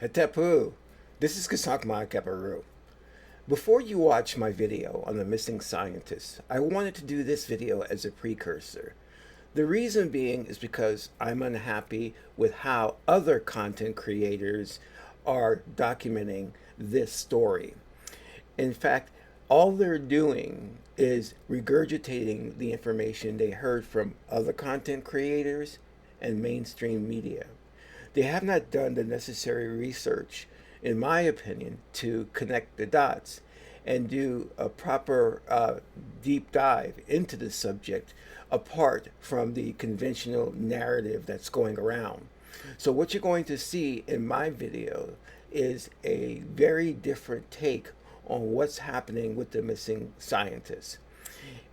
Hetepu, this is Qesankh. Before you watch my video on the missing scientist, I wanted to do this video as a precursor. The reason being is because I'm unhappy with how other content creators are documenting this story. In fact, all they're doing is regurgitating the information they heard from other content creators and mainstream media. They have not done the necessary research, in my opinion, to connect the dots and do a proper deep dive into the subject apart from the conventional narrative that's going around. So, what you're going to see in my video is a very different take on what's happening with the missing scientists.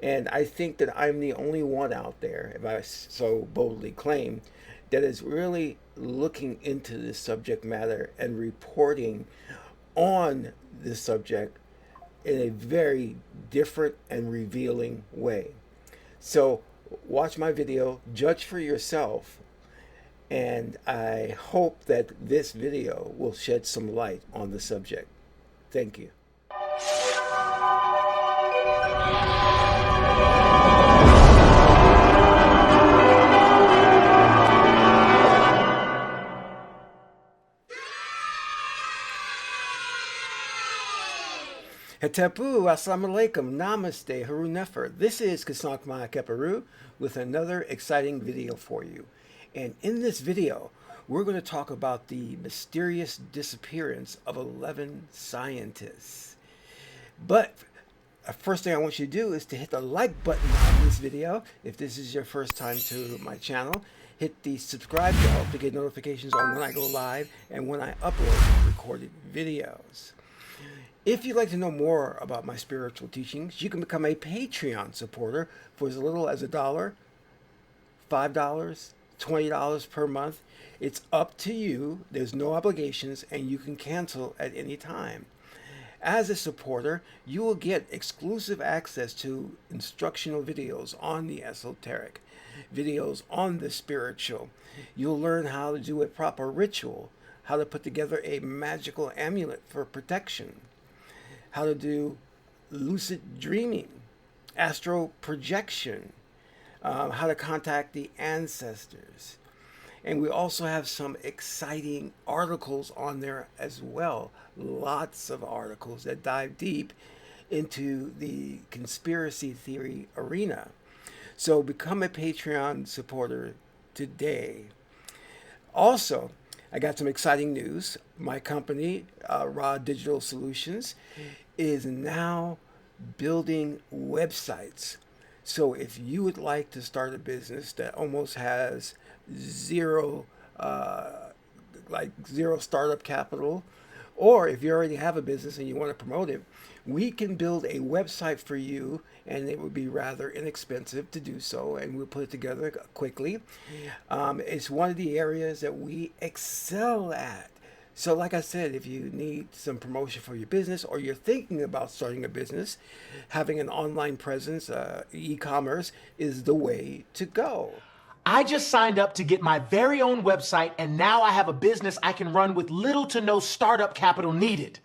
And I think that I'm the only one out there, if I so boldly claim, that is really looking into this subject matter and reporting on this subject in a very different and revealing way. So, watch my video, judge for yourself, and I hope that this video will shed some light on the subject. Thank you. Hetepu, Assalamu alaikum, Namaste, Haru Nefer. This is Qesankh with another exciting video for you. And in this video, we're going to talk about the mysterious disappearance of 11 scientists. But first thing I want you to do is to hit the like button on this video. If this is your first time to my channel, hit the subscribe bell to get notifications on when I go live and when I upload recorded videos. If you'd like to know more about my spiritual teachings, you can become a Patreon supporter for as little as $1, $5, $20 per month. It's up to you. There's no obligations, and you can cancel at any time. As a supporter, you will get exclusive access to instructional videos on the esoteric, videos on the spiritual. You'll learn how to do a proper ritual, how to put together a magical amulet for protection, how to do lucid dreaming, astral projection, how to contact the ancestors. And we also have some exciting articles on there as well. Lots of articles that dive deep into the conspiracy theory arena. So become a Patreon supporter today. Also, I got some exciting news. My company, Raw Digital Solutions, is now building websites. So if you would like to start a business that almost has zero startup capital, or if you already have a business and you want to promote it, we can build a website for you, and it would be rather inexpensive to do so, and we'll put it together quickly. It's one of the areas that we excel at. So like I said, if you need some promotion for your business, or you're thinking about starting a business, having an online presence, e-commerce is the way to go. I just signed up to get my very own website, and now I have a business I can run with little to no startup capital needed.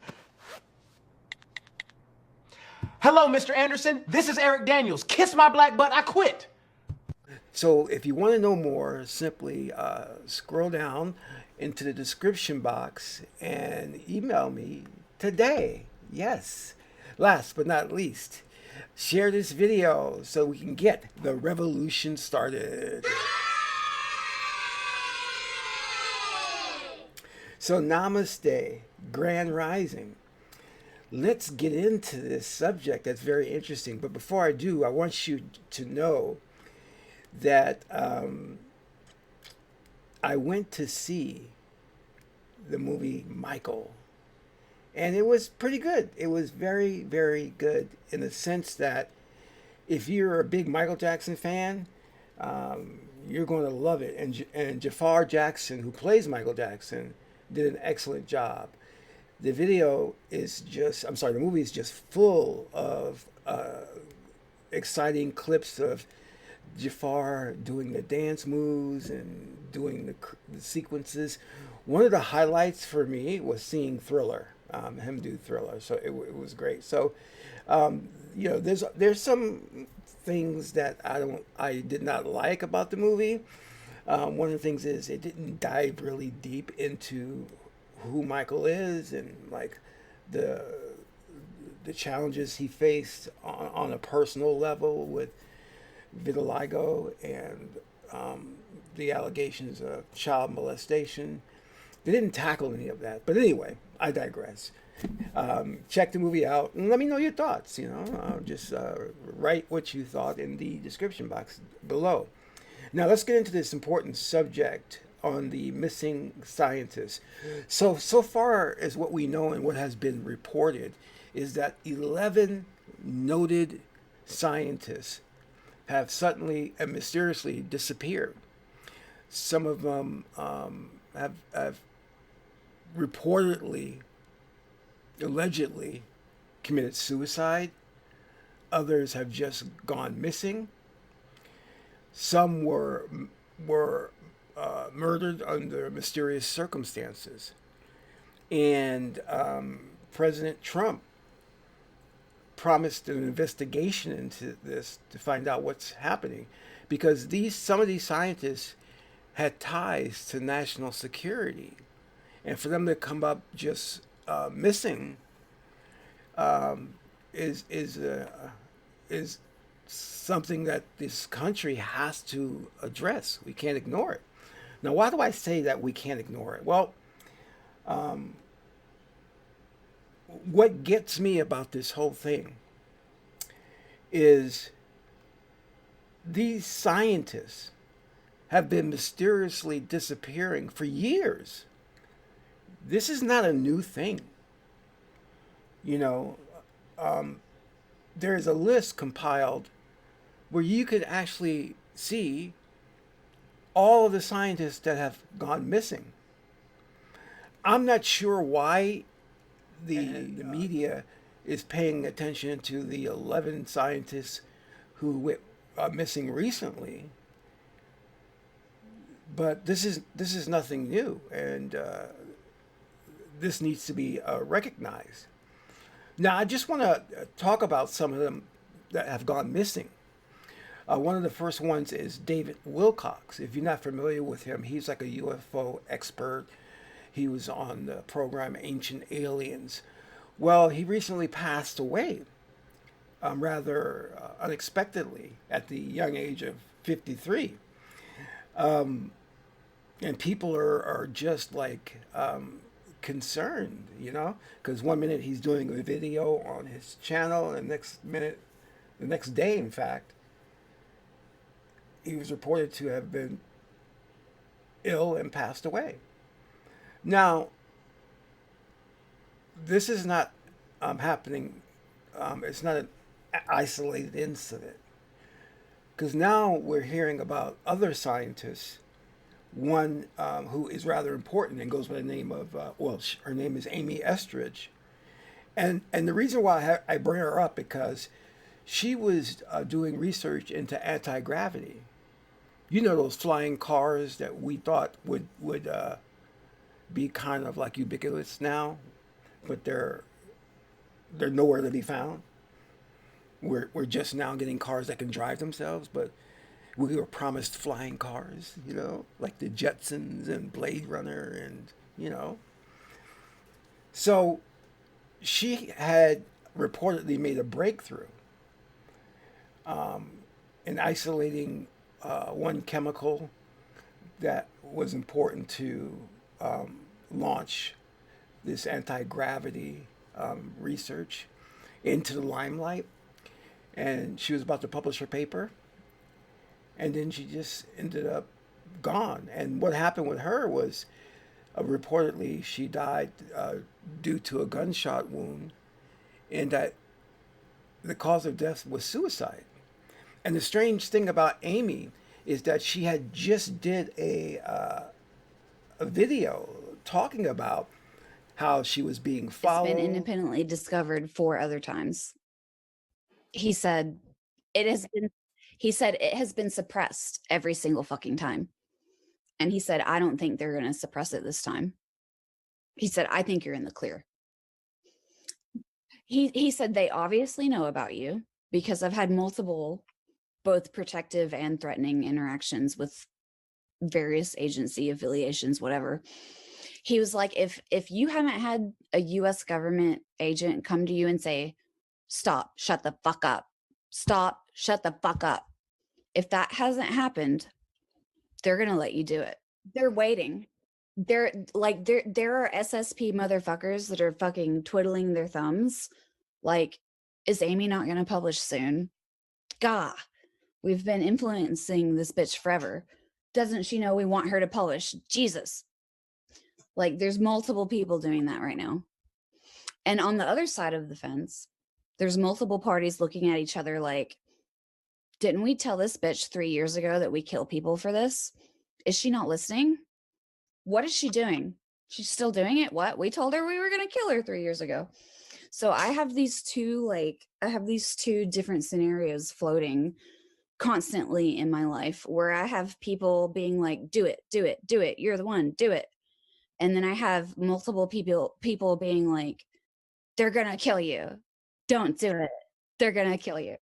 Hello, Mr. Anderson. This is Eric Daniels. Kiss my black butt, I quit. So if you want to know more, simply scroll down into the description box and email me today. Yes. Last but not least, share this video so we can get the revolution started. So namaste, grand rising. Let's get into this subject that's very interesting. But before I do, I want you to know that I went to see the movie Michael, and it was pretty good. It was very, very good in the sense that if you're a big Michael Jackson fan, you're going to love it. And Jafar Jackson, who plays Michael Jackson, did an excellent job. The movie is just full of exciting clips of Jafar doing the dance moves and doing the sequences One of the highlights for me was seeing Thriller, him do Thriller. So it was great. So, there's some things that I did not like about the movie. One of the things is it didn't dive really deep into who Michael is and like the the challenges he faced on a personal level with vitiligo and the allegations of child molestation. They didn't tackle any of that. But anyway, I digress. Check the movie out and let me know your thoughts. Just write what you thought in the description box below. Now let's get into this important subject on the missing scientists. So far as what we know and what has been reported is that 11 noted scientists have suddenly and mysteriously disappeared. Some of them have reportedly, allegedly committed suicide. Others have just gone missing. Some were murdered under mysterious circumstances. And President Trump promised an investigation into this to find out what's happening, because some of these scientists had ties to national security, and for them to come up just missing is something that this country has to address. We can't ignore it. Now, why do I say that we can't ignore it? Well, what gets me about this whole thing is these scientists have been mysteriously disappearing for years. This is not a new thing. You know, there is a list compiled where you could actually see all of the scientists that have gone missing. I'm not sure why the media is paying attention to the 11 scientists who went missing recently, but this is nothing new, and this needs to be recognized. Now, I just want to talk about some of them that have gone missing. One of the first ones is David Wilcox. If you're not familiar with him, he's like a UFO expert. He was on the program Ancient Aliens. Well, he recently passed away rather unexpectedly at the young age of 53. And people are just like concerned, because one minute he's doing a video on his channel, and the next day, in fact, he was reported to have been ill and passed away. Now, this is not happening. It's not an isolated incident, because now we're hearing about other scientists. One who is rather important and goes by the name of, her name is Amy Estridge. And the reason why I bring her up, because she was doing research into anti-gravity. You know, those flying cars that we thought would be kind of like ubiquitous now, but they're nowhere to be found. We're just now getting cars that can drive themselves, but we were promised flying cars, like the Jetsons and Blade Runner, and. So she had reportedly made a breakthrough in isolating one chemical that was important to launch this anti-gravity research into the limelight. And she was about to publish her paper, and then she just ended up gone. And what happened with her was reportedly she died due to a gunshot wound, and that the cause of death was suicide. And the strange thing about Amy is that she had just did a video talking about how she was being followed. It's been independently discovered 4 other times. He said it has been suppressed every single fucking time. And he said, I don't think they're going to suppress it this time. He said, I think you're in the clear. He said, they obviously know about you because I've had multiple, both protective and threatening interactions with various agency affiliations, whatever. He was like, if you haven't had a US government agent come to you and say, stop, shut the fuck up, stop, shut the fuck up. If that hasn't happened, they're going to let you do it. They're waiting. There are SSP motherfuckers that are fucking twiddling their thumbs. Like, is Amy not going to publish soon? Gah, we've been influencing this bitch forever. Doesn't she know we want her to publish? Jesus. Like, there's multiple people doing that right now. And on the other side of the fence, there's multiple parties looking at each other like, didn't we tell this bitch 3 years ago that we kill people for this? Is she not listening? What is she doing? She's still doing it? What? We told her we were going to kill her 3 years ago. So I have these two different scenarios floating constantly in my life where I have people being like, do it, do it, do it. You're the one, do it. And then I have multiple people being like, they're going to kill you. Don't do it. They're going to kill you.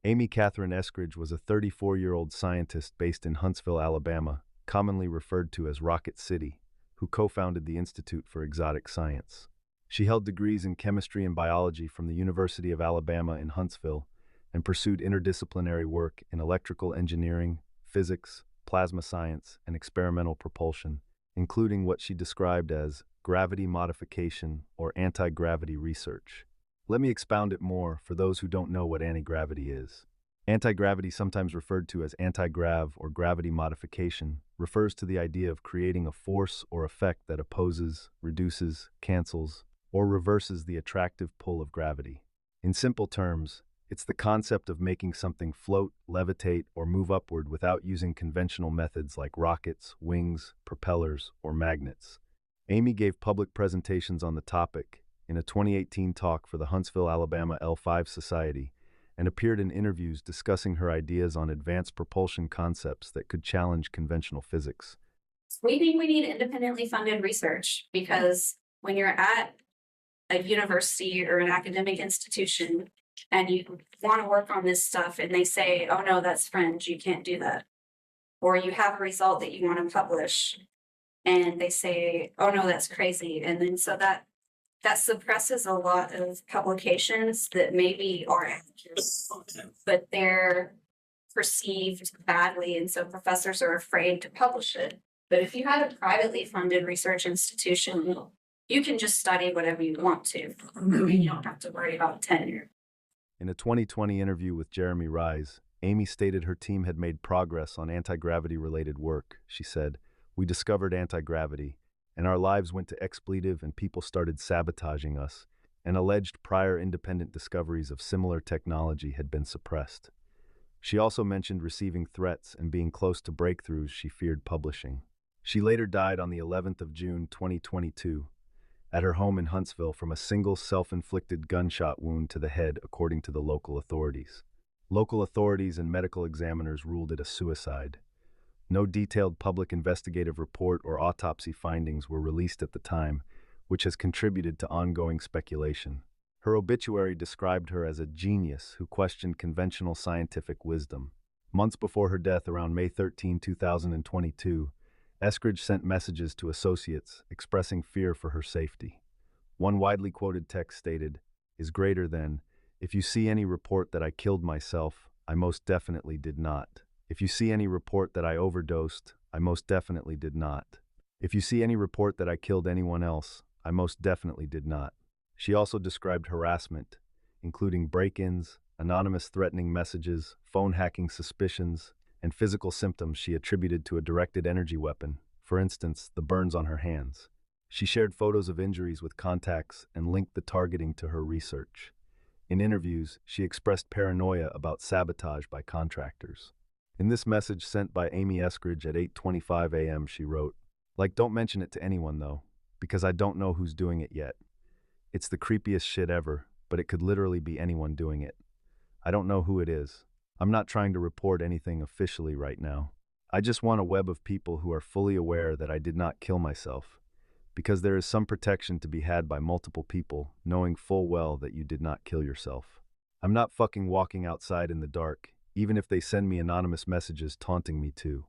Amy Catherine Eskridge was a 34-year-old scientist based in Huntsville, Alabama, commonly referred to as Rocket City, who co-founded the Institute for Exotic Science. She held degrees in chemistry and biology from the University of Alabama in Huntsville and pursued interdisciplinary work in electrical engineering, physics, plasma science, and experimental propulsion, including what she described as gravity modification or anti-gravity research. Let me expound it more for those who don't know what anti-gravity is. Anti-gravity, sometimes referred to as anti-grav or gravity modification, refers to the idea of creating a force or effect that opposes, reduces, cancels, or reverses the attractive pull of gravity. In simple terms, it's the concept of making something float, levitate, or move upward without using conventional methods like rockets, wings, propellers, or magnets. Amy gave public presentations on the topic in a 2018 talk for the Huntsville, Alabama L5 Society, and appeared in interviews discussing her ideas on advanced propulsion concepts that could challenge conventional physics. We think we need independently funded research because when you're at a university or an academic institution and you want to work on this stuff and they say, oh no, that's fringe, you can't do that. Or you have a result that you want to publish and they say, oh no, that's crazy. And then so that suppresses a lot of publications that maybe are accurate, but they're perceived badly. And so professors are afraid to publish it. But if you have a privately funded research institution, you can just study whatever you want to. You don't have to worry about tenure. In a 2020 interview with Jeremy Rise, Amy stated her team had made progress on anti-gravity related work. She said, "We discovered anti-gravity, and our lives went to expletive and people started sabotaging us, and alleged prior independent discoveries of similar technology had been suppressed." She also mentioned receiving threats and being close to breakthroughs she feared publishing. She later died on the 11th of June 2022 at her home in Huntsville from a single self-inflicted gunshot wound to the head, according to the local authorities. Local authorities and medical examiners ruled it a suicide. No detailed public investigative report or autopsy findings were released at the time, which has contributed to ongoing speculation. Her obituary described her as a genius who questioned conventional scientific wisdom. Months before her death, around May 13, 2022, Eskridge sent messages to associates expressing fear for her safety. One widely quoted text stated, "Is greater than, if you see any report that I killed myself, I most definitely did not. If you see any report that I overdosed, I most definitely did not. If you see any report that I killed anyone else, I most definitely did not." She also described harassment, including break-ins, anonymous threatening messages, phone hacking suspicions, and physical symptoms she attributed to a directed energy weapon, for instance, the burns on her hands. She shared photos of injuries with contacts and linked the targeting to her research. In interviews, she expressed paranoia about sabotage by contractors. In this message sent by Amy Eskridge at 8:25 a.m., she wrote, "Like, don't mention it to anyone, though, because I don't know who's doing it yet. It's the creepiest shit ever, but it could literally be anyone doing it. I don't know who it is. I'm not trying to report anything officially right now. I just want a web of people who are fully aware that I did not kill myself, because there is some protection to be had by multiple people knowing full well that you did not kill yourself. I'm not fucking walking outside in the dark, even if they send me anonymous messages taunting me too.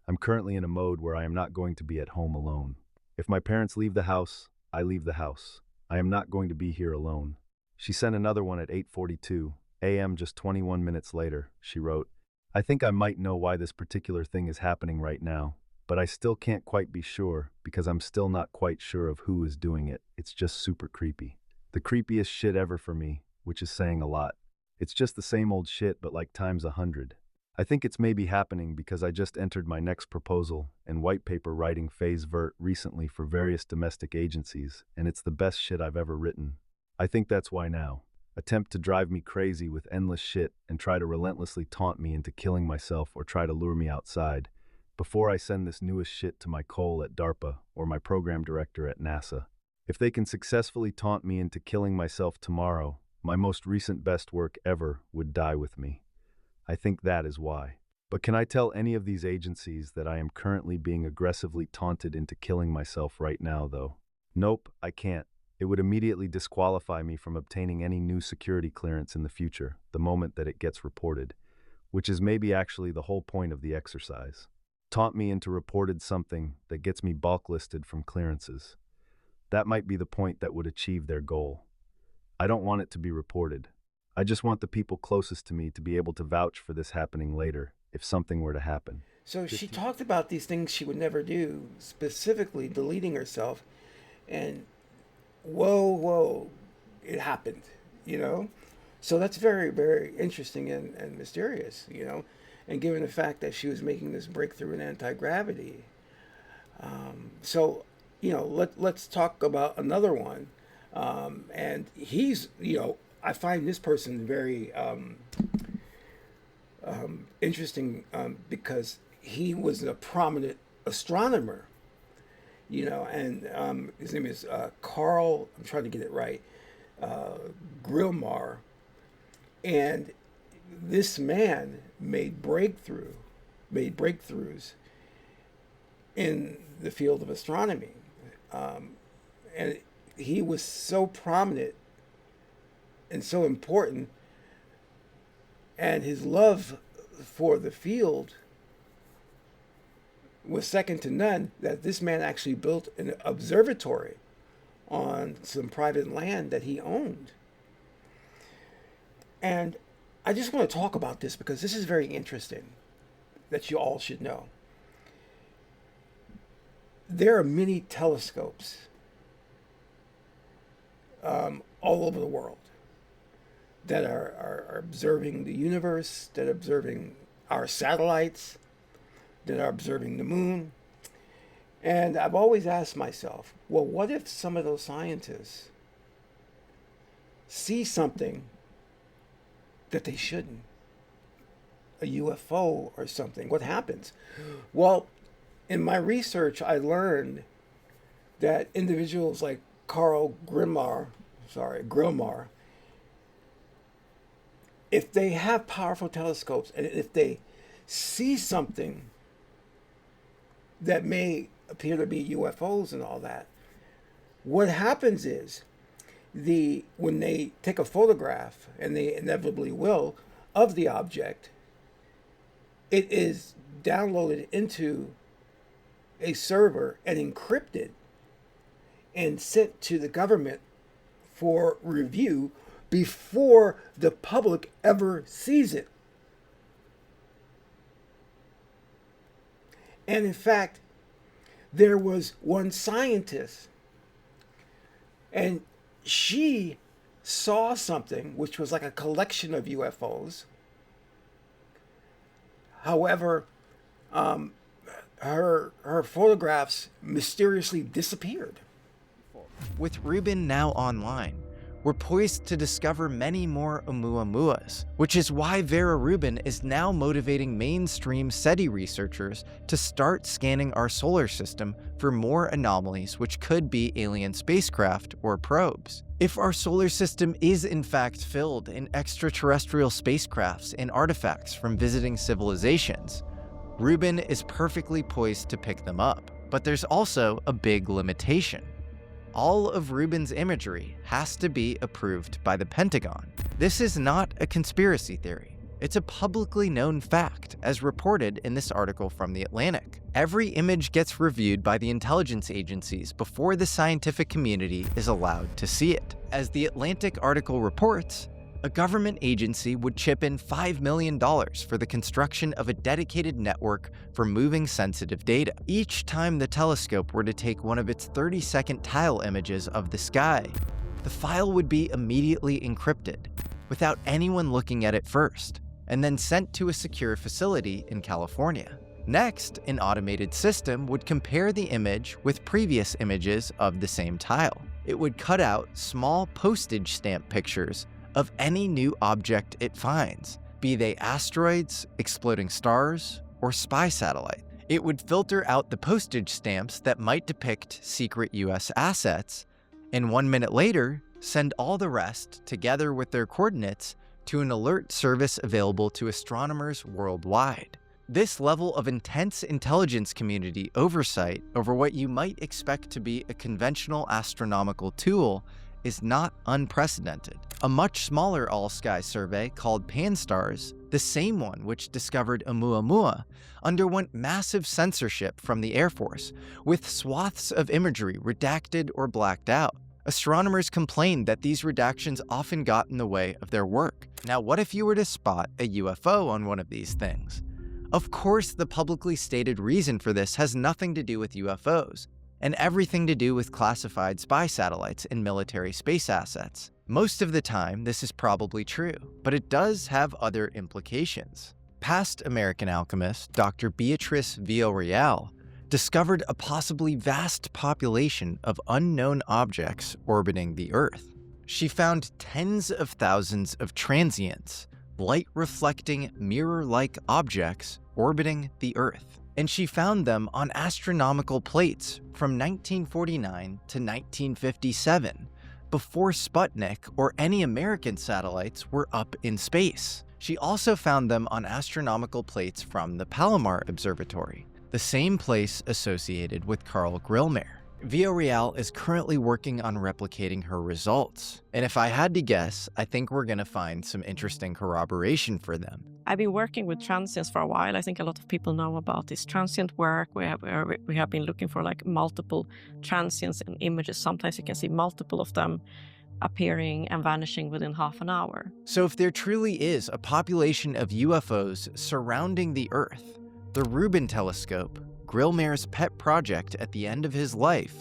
I'm currently in a mode where I am not going to be at home alone. If my parents leave the house, I leave the house. I am not going to be here alone. She sent another one at 8:42 a.m. just 21 minutes later. She wrote, I think I might know why this particular thing is happening right now, but I still can't quite be sure because I'm still not quite sure of who is doing it. It's just super creepy. The creepiest shit ever for me, which is saying a lot. It's just the same old shit, but like times 100. I think it's maybe happening because I just entered my next proposal and white paper writing phase vert recently for various domestic agencies, and it's the best shit I've ever written. I think that's why now. Attempt to drive me crazy with endless shit and try to relentlessly taunt me into killing myself or try to lure me outside before I send this newest shit to my Cole at DARPA or my program director at NASA. If they can successfully taunt me into killing myself tomorrow, my most recent best work ever would die with me. I think that is why. But can I tell any of these agencies that I am currently being aggressively taunted into killing myself right now, though? Nope, I can't. It would immediately disqualify me from obtaining any new security clearance in the future, the moment that it gets reported, which is maybe actually the whole point of the exercise. Taunt me into reported something that gets me bulk listed from clearances. That might be the point that would achieve their goal. I don't want it to be reported. I just want the people closest to me to be able to vouch for this happening later, if something were to happen. So she talked about these things she would never do, specifically deleting herself, and whoa, it happened, you know? So that's very, very interesting and mysterious, you know? And given the fact that she was making this breakthrough in anti-gravity. So, you know, let's talk about another one. And he's, you know, I find this person very interesting because he was a prominent astronomer, you know, and his name is Carl, I'm trying to get it right, Grillmar. And this man made breakthroughs in the field of astronomy. And he was so prominent and so important, and his love for the field was second to none, that this man actually built an observatory on some private land that he owned. And I just want to talk about this because this is very interesting, that you all should know. There are many telescopes all over the world that are observing the universe, that are observing our satellites, that are observing the moon. And I've always asked myself, well, what if some of those scientists see something that they shouldn't? A UFO or something. What happens? Well, in my research, I learned that individuals like Carl Grillmar, if they have powerful telescopes and if they see something that may appear to be UFOs and all that, what happens is when they take a photograph, and they inevitably will, of the object, it is downloaded into a server and encrypted and sent to the government for review before the public ever sees it. And in fact, there was one scientist, and she saw something which was like a collection of UFOs. However, her photographs mysteriously disappeared. With Rubin now online, we're poised to discover many more Oumuamuas, which is why Vera Rubin is now motivating mainstream SETI researchers to start scanning our solar system for more anomalies which could be alien spacecraft or probes. If our solar system is in fact filled in extraterrestrial spacecrafts and artifacts from visiting civilizations, Rubin is perfectly poised to pick them up. But there's also a big limitation. All of Rubin's imagery has to be approved by the Pentagon. This is not a conspiracy theory. It's a publicly known fact, as reported in this article from The Atlantic. Every image gets reviewed by the intelligence agencies before the scientific community is allowed to see it. As The Atlantic article reports, a government agency would chip in $5 million for the construction of a dedicated network for moving sensitive data. Each time the telescope were to take one of its 30-second tile images of the sky, the file would be immediately encrypted, without anyone looking at it first, and then sent to a secure facility in California. Next, an automated system would compare the image with previous images of the same tile. It would cut out small postage stamp pictures of any new object it finds, be they asteroids, exploding stars, or spy satellite. It would filter out the postage stamps that might depict secret US assets, and 1 minute later, send all the rest, together with their coordinates, to an alert service available to astronomers worldwide. This level of intense intelligence community oversight over what you might expect to be a conventional astronomical tool is not unprecedented. A much smaller all-sky survey called Pan-STARRS, the same one which discovered Oumuamua, underwent massive censorship from the Air Force, with swaths of imagery redacted or blacked out. Astronomers complained that these redactions often got in the way of their work. Now, what if you were to spot a UFO on one of these things? Of course, the publicly stated reason for this has nothing to do with UFOs, and everything to do with classified spy satellites and military space assets. Most of the time, this is probably true, but it does have other implications. Past American alchemist Dr. Beatrice Villarreal discovered a possibly vast population of unknown objects orbiting the Earth. She found tens of thousands of transients, light-reflecting, mirror-like objects orbiting the Earth. And she found them on astronomical plates from 1949 to 1957, before Sputnik or any American satellites were up in space. She also found them on astronomical plates from the Palomar Observatory, the same place associated with Carl Grillmeyer. Villarreal is currently working on replicating her results, and if I had to guess, I think we're going to find some interesting corroboration for them. I've been working with transients for a while. I think a lot of people know about this transient work. We have been looking for like multiple transients in images. Sometimes you can see multiple of them appearing and vanishing within half an hour. So if there truly is a population of UFOs surrounding the Earth, the Rubin telescope, Grillmeyer's pet project at the end of his life,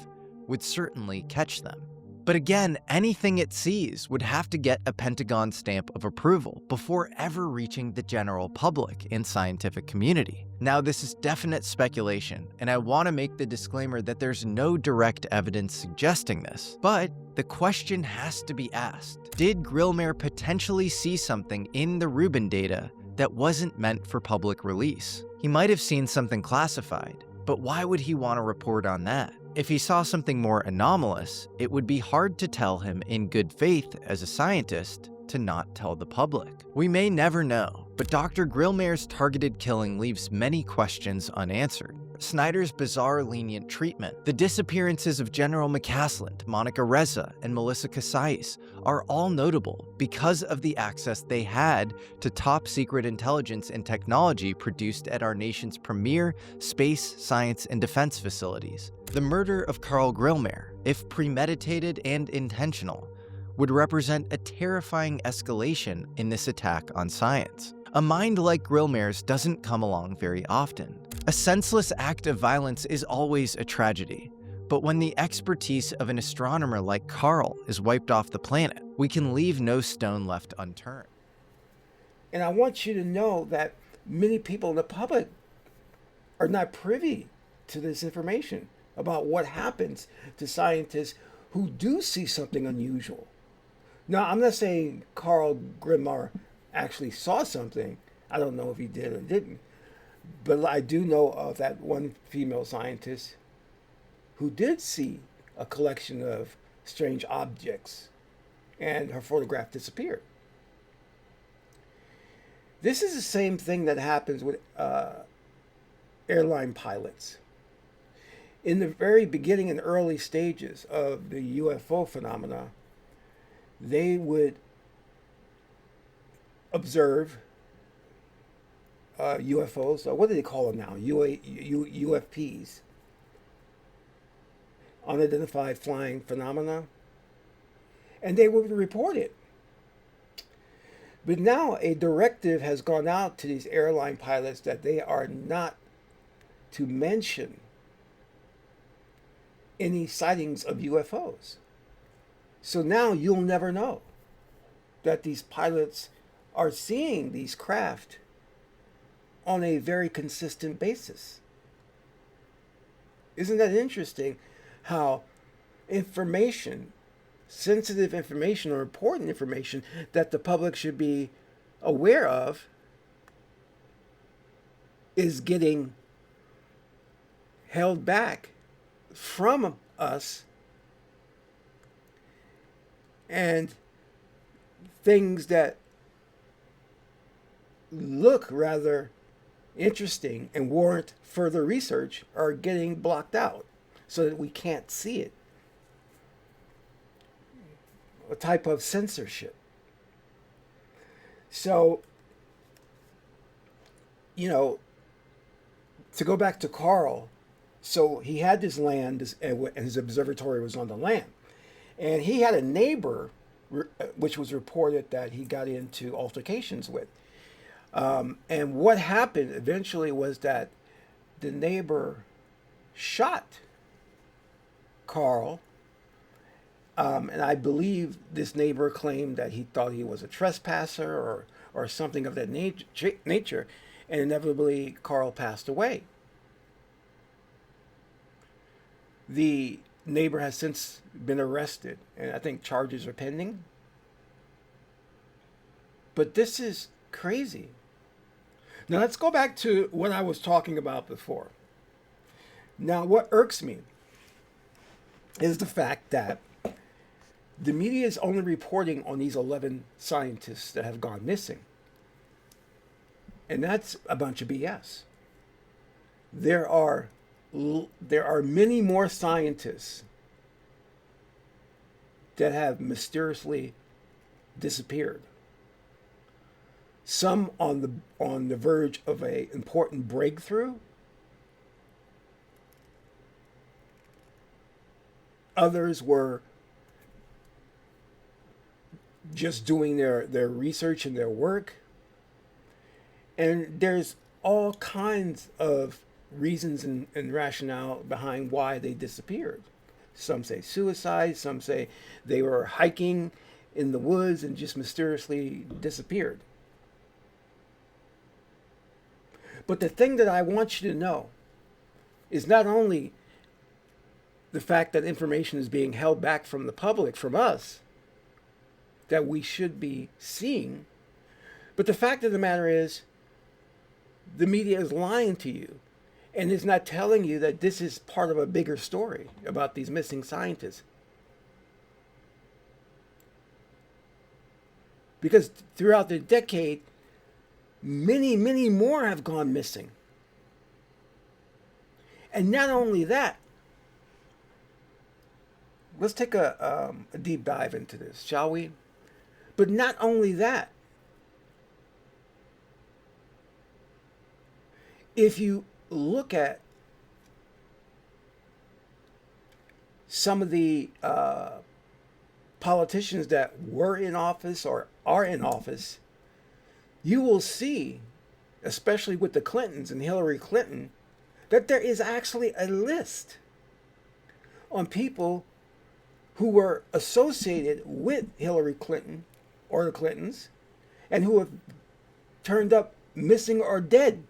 would certainly catch them. But again, anything it sees would have to get a Pentagon stamp of approval before ever reaching the general public and scientific community. Now, this is definite speculation, and I want to make the disclaimer that there's no direct evidence suggesting this. But the question has to be asked. Did Grillmeyer potentially see something in the Rubin data that wasn't meant for public release? He might have seen something classified, but why would he want to report on that? If he saw something more anomalous, it would be hard to tell him in good faith as a scientist to not tell the public. We may never know, but Dr. Grillmeyer's targeted killing leaves many questions unanswered. Snyder's bizarre lenient treatment, the disappearances of General McCaslin, Monica Reza, and Melissa Casais are all notable because of the access they had to top-secret intelligence and technology produced at our nation's premier space, science, and defense facilities. The murder of Carl Grillmeyer, if premeditated and intentional, would represent a terrifying escalation in this attack on science. A mind like Grillmeyer's doesn't come along very often. A senseless act of violence is always a tragedy, but when the expertise of an astronomer like Carl is wiped off the planet, we can leave no stone left unturned. And I want you to know that many people in the public are not privy to this information about what happens to scientists who do see something unusual. Now, I'm not saying Carl Grillmeyer actually saw something. I don't know if he did or didn't. But I do know of that one female scientist who did see a collection of strange objects, and her photograph disappeared. This is the same thing that happens with airline pilots. In the very beginning and early stages of the UFO phenomena, they would observe UFOs. What do they call them now? UFPs, unidentified flying phenomena, and they would report it. But now a directive has gone out to these airline pilots that they are not to mention any sightings of UFOs. So now you'll never know that these pilots are seeing these craft on a very consistent basis. Isn't that interesting how information, sensitive information or important information that the public should be aware of, is getting held back from us, and things that look rather interesting and warrant further research are getting blocked out so that we can't see it. A type of censorship. So, to go back to Carl, so he had this land, and his observatory was on the land. And he had a neighbor, which was reported that he got into altercations with. And what happened eventually was that the neighbor shot Carl. And I believe this neighbor claimed that he thought he was a trespasser or something of that nature. And inevitably, Carl passed away. The neighbor has since been arrested, and I think charges are pending. But this is crazy. Now let's go back to what I was talking about before. Now, what irks me is the fact that the media is only reporting on these 11 scientists that have gone missing. And that's a bunch of BS. There are many more scientists that have mysteriously disappeared. Some on the verge of an important breakthrough. Others were just doing their research and their work. And there's all kinds of reasons and rationale behind why they disappeared. Some say suicide, some say they were hiking in the woods and just mysteriously disappeared. But the thing that I want you to know is not only the fact that information is being held back from the public, from us, that we should be seeing, but the fact of the matter is the media is lying to you and is not telling you that this is part of a bigger story about these missing scientists. Because throughout the decade, many, many more have gone missing. And not only that, let's take a deep dive into this, shall we? But not only that, if you look at some of the politicians that were in office or are in office, you will see, especially with the Clintons and Hillary Clinton, that there is actually a list on people who were associated with Hillary Clinton or the Clintons and who have turned up missing or dead.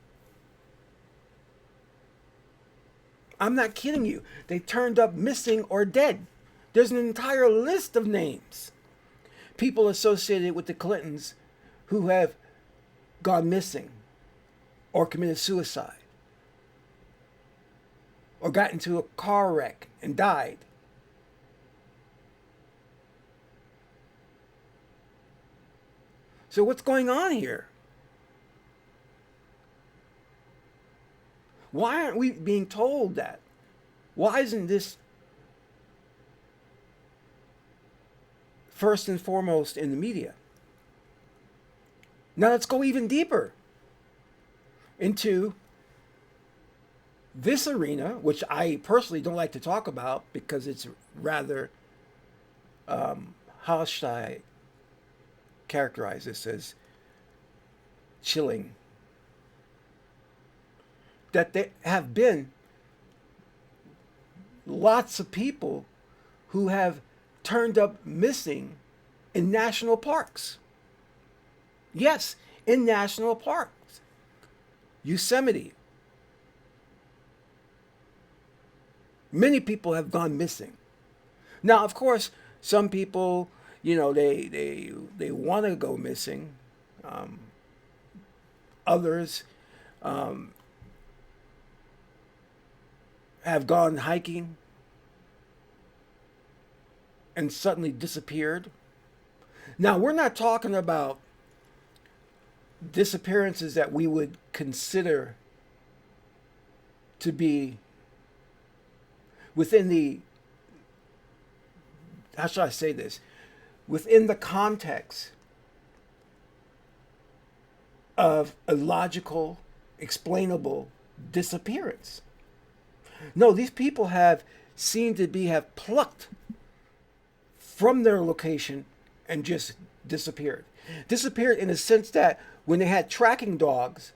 I'm not kidding you. They turned up missing or dead. There's an entire list of names. People associated with the Clintons who have gone missing or committed suicide or got into a car wreck and died. So what's going on here? Why aren't we being told that? Why isn't this first and foremost in the media? Now let's go even deeper into this arena, which I personally don't like to talk about because it's rather, how should I characterize this, as chilling. That there have been lots of people who have turned up missing in national parks. Yes, in national parks. Yosemite. Many people have gone missing. Now, of course, some people, they want to go missing. Others have gone hiking and suddenly disappeared. Now, we're not talking about disappearances that we would consider to be within the, how should I say this, within the context of a logical, explainable disappearance. No, these people have seemed to have plucked from their location and just disappeared. Disappeared in a sense that when they had tracking dogs,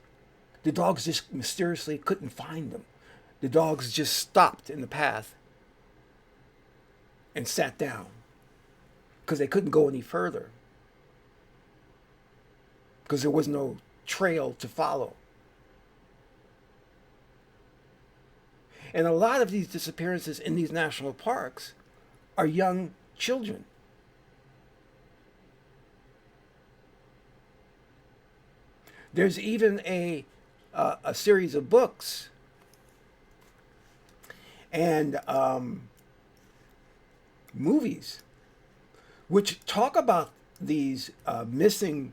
the dogs just mysteriously couldn't find them. The dogs just stopped in the path and sat down because they couldn't go any further because there was no trail to follow. And a lot of these disappearances in these national parks are young children. There's even a series of books and movies which talk about these missing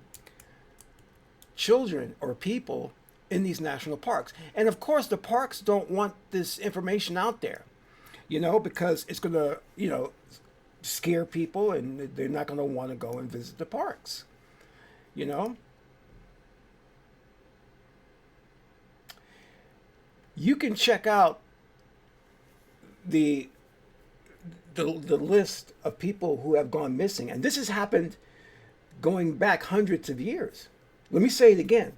children or people in these national parks. And of course, the parks don't want this information out there, because it's going to, scare people and they're not going to want to go and visit the parks, You can check out the list of people who have gone missing. And this has happened going back hundreds of years. Let me say it again.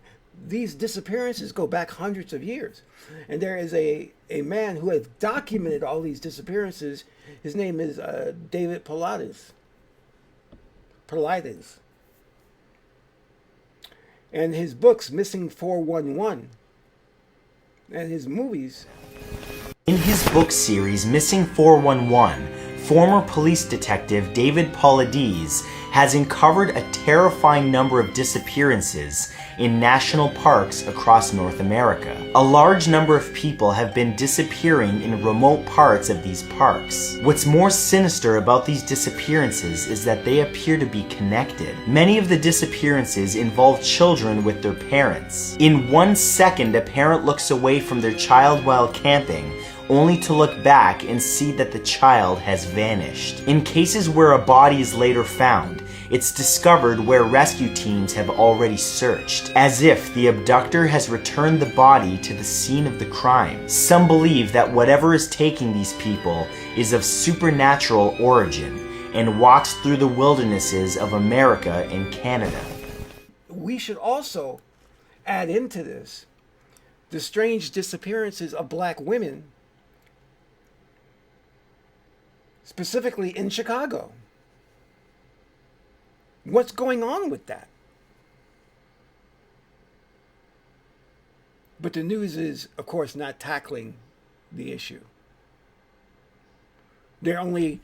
These disappearances go back hundreds of years. And there is a man who has documented all these disappearances. His name is David Paulides. And his books, Missing 411, and his movies. In his book series, Missing 411, former police detective David Paulides has uncovered a terrifying number of disappearances in national parks across North America. A large number of people have been disappearing in remote parts of these parks. What's more sinister about these disappearances is that they appear to be connected. Many of the disappearances involve children with their parents. In 1 second, a parent looks away from their child while camping, only to look back and see that the child has vanished. In cases where a body is later found, it's discovered where rescue teams have already searched, as if the abductor has returned the body to the scene of the crime. Some believe that whatever is taking these people is of supernatural origin and walks through the wildernesses of America and Canada. We should also add into this the strange disappearances of black women, specifically in Chicago. What's going on with that? But the news is, of course, not tackling the issue. They only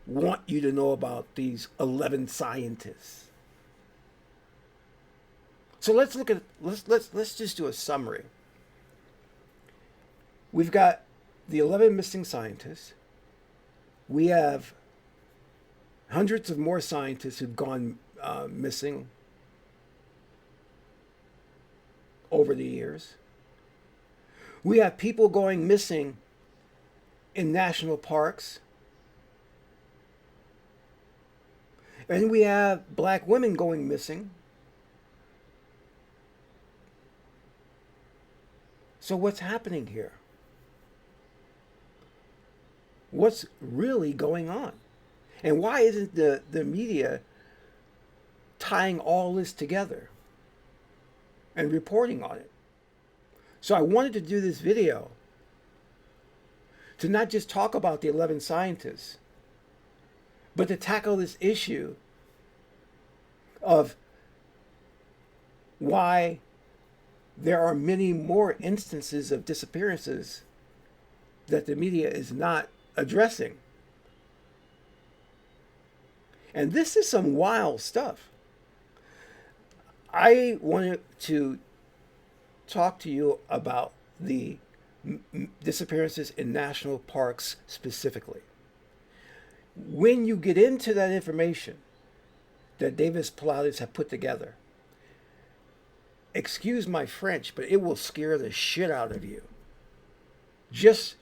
want you to know about these 11 scientists. So let's just do a summary. We've got the 11 missing scientists. We have hundreds of more scientists who've gone missing over the years. We have people going missing in national parks. And we have black women going missing. So what's happening here? What's really going on? And why isn't the media tying all this together and reporting on it? So I wanted to do this video to not just talk about the 11 scientists, but to tackle this issue of why there are many more instances of disappearances that the media is not addressing. And this is some wild stuff. I wanted to talk to you about the disappearances in national parks specifically. When you get into that information that Davis Pilates have put together, excuse my French, but it will scare the shit out of you. Just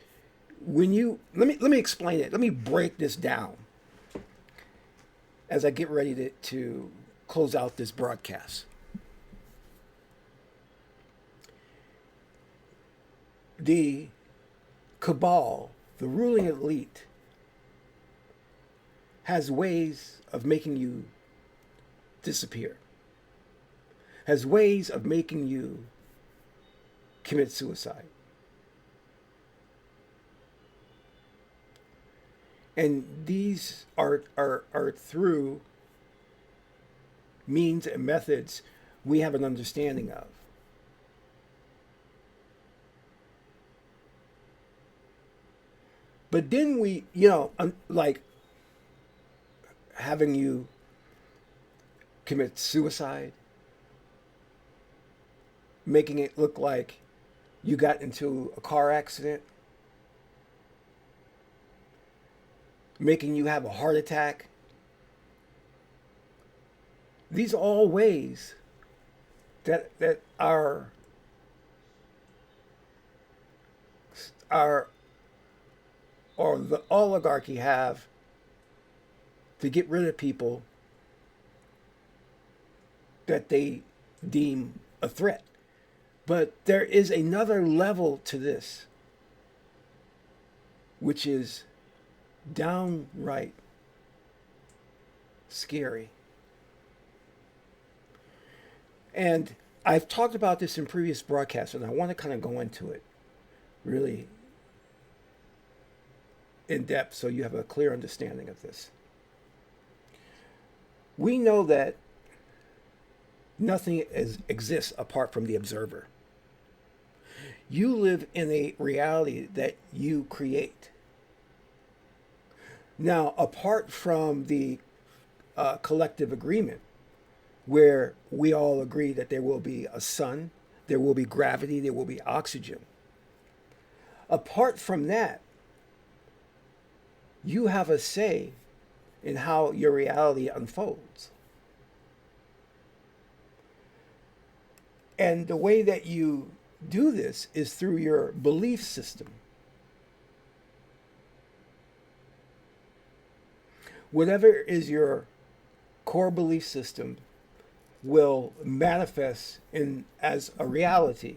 when you let me explain it. Let me break this down as I get ready to close out this broadcast. The cabal, the ruling elite, has ways of making you disappear, has ways of making you commit suicide. And these are through means and methods we have an understanding of. But then we, like having you commit suicide, making it look like you got into a car accident, making you have a heart attack. These are all ways that our or the oligarchy have to get rid of people that they deem a threat. But there is another level to this, which is downright scary. And I've talked about this in previous broadcasts, and I want to kind of go into it really in depth so you have a clear understanding of this. We know that nothing exists apart from the observer. You live in a reality that you create. Now, apart from the collective agreement, where we all agree that there will be a sun, there will be gravity, there will be oxygen. Apart from that, you have a say in how your reality unfolds. And the way that you do this is through your belief system. Whatever is your core belief system will manifest as a reality.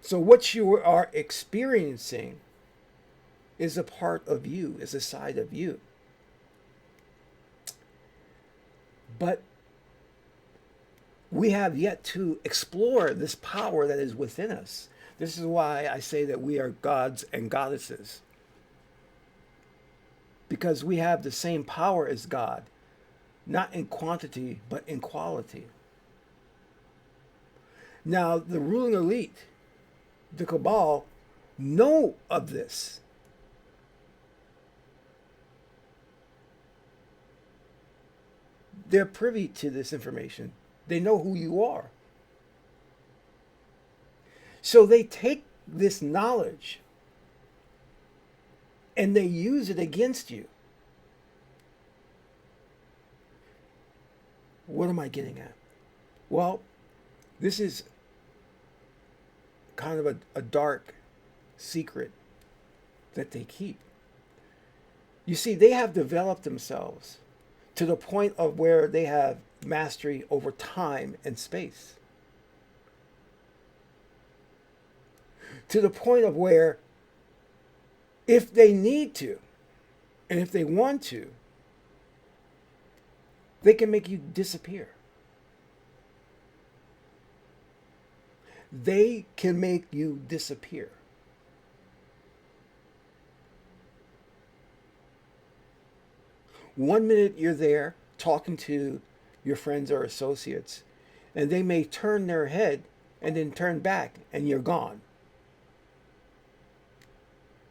So what you are experiencing is a part of you, is a side of you. But we have yet to explore this power that is within us. This is why I say that we are gods and goddesses. Because we have the same power as God, not in quantity, but in quality. Now, the ruling elite, the cabal, know of this. They're privy to this information. They know who you are. So they take this knowledge and they use it against you. What am I getting at? Well, This is kind of a dark secret that they keep. You see, they have developed themselves to the point of where they have mastery over time and space. To the point of where, if they need to, and if they want to, they can make you disappear. They can make you disappear. One minute you're there talking to your friends or associates, and they may turn their head and then turn back and you're gone.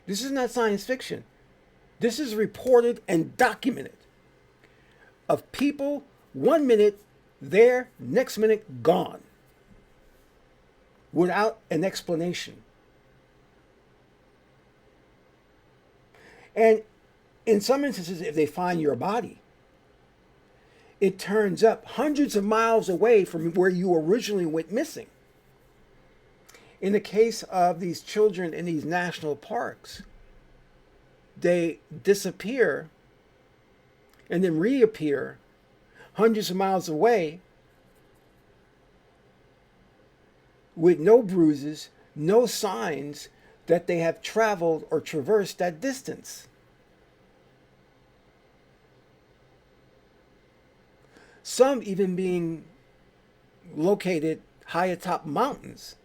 This is not science fiction. This is reported and documented of people 1 minute there, next minute gone, without an explanation. And in some instances, if they find your body, it turns up hundreds of miles away from where you originally went missing. In the case of these children in these national parks, they disappear and then reappear hundreds of miles away with no bruises, no signs that they have traveled or traversed that distance. Some even being located high atop mountains.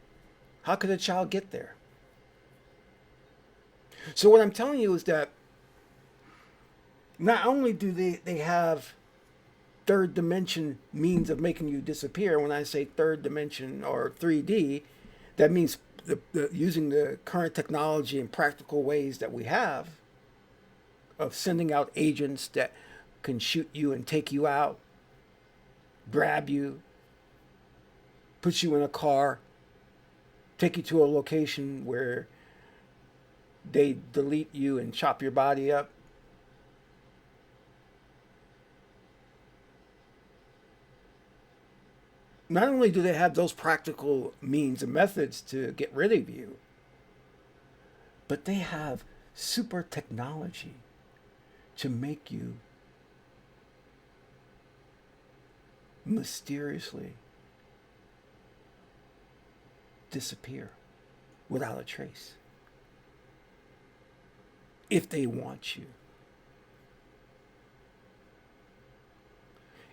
How could a child get there? So what I'm telling you is that not only do they have third dimension means of making you disappear. When I say third dimension or 3D, that means using the current technology and practical ways that we have of sending out agents that can shoot you and take you out, grab you, put you in a car, take you to a location where they delete you and chop your body up. Not only do they have those practical means and methods to get rid of you, but they have super technology to make you mysteriously disappear without a trace if they want you.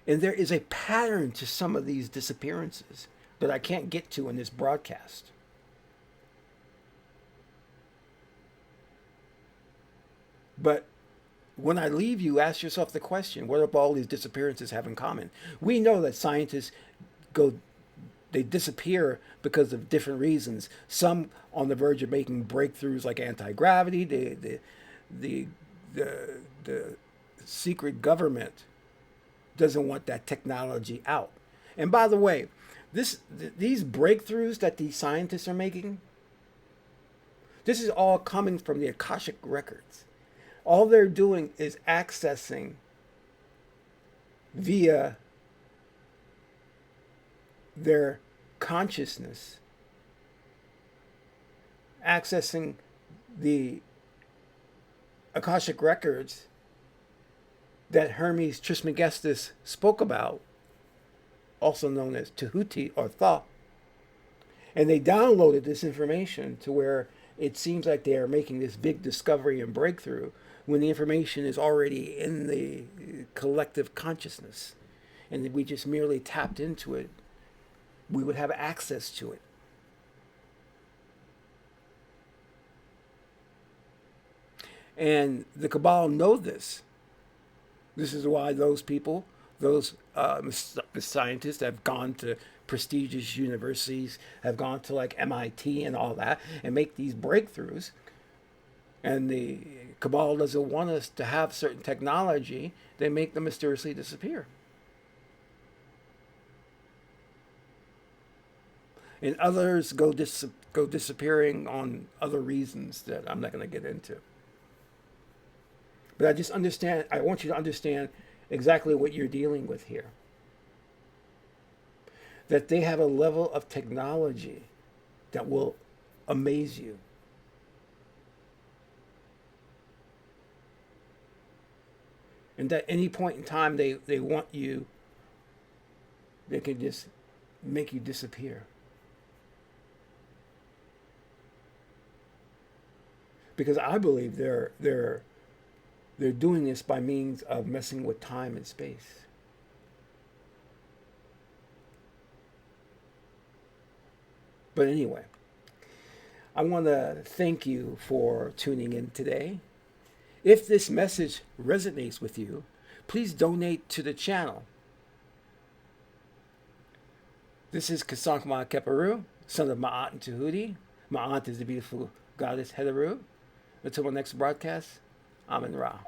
And there is a pattern to some of these disappearances that I can't get to in this broadcast. But when I leave you, ask yourself the question, what do all these disappearances have in common? We know that scientists they disappear because of different reasons. Some on the verge of making breakthroughs like anti-gravity. The secret government doesn't want that technology out. And by the way, these breakthroughs that these scientists are making, this is all coming from the Akashic records. All they're doing is accessing via their consciousness, accessing the Akashic records that Hermes Trismegistus spoke about, also known as Tahuti or Tha. And they downloaded this information to where it seems like they are making this big discovery and breakthrough when the information is already in the collective consciousness. And if we just merely tapped into it, we would have access to it. And the Cabal know this. This is why those people, those scientists have gone to prestigious universities, have gone to like MIT and all that, and make these breakthroughs. And the Cabal doesn't want us to have certain technology. They make them mysteriously disappear. And others go disappearing on other reasons that I'm not going to get into. But I want you to understand exactly what you're dealing with here. that they have a level of technology that will amaze you. And at any point in time they want you, they can just make you disappear. Because I believe they're doing this by means of messing with time and space. But anyway, I want to thank you for tuning in today. If this message resonates with you, please donate to the channel. This is Qesankh Keperu, son of Ma'at and Tahuti. Ma'at is the beautiful goddess Heteru. Until my next broadcast, Amen Ra.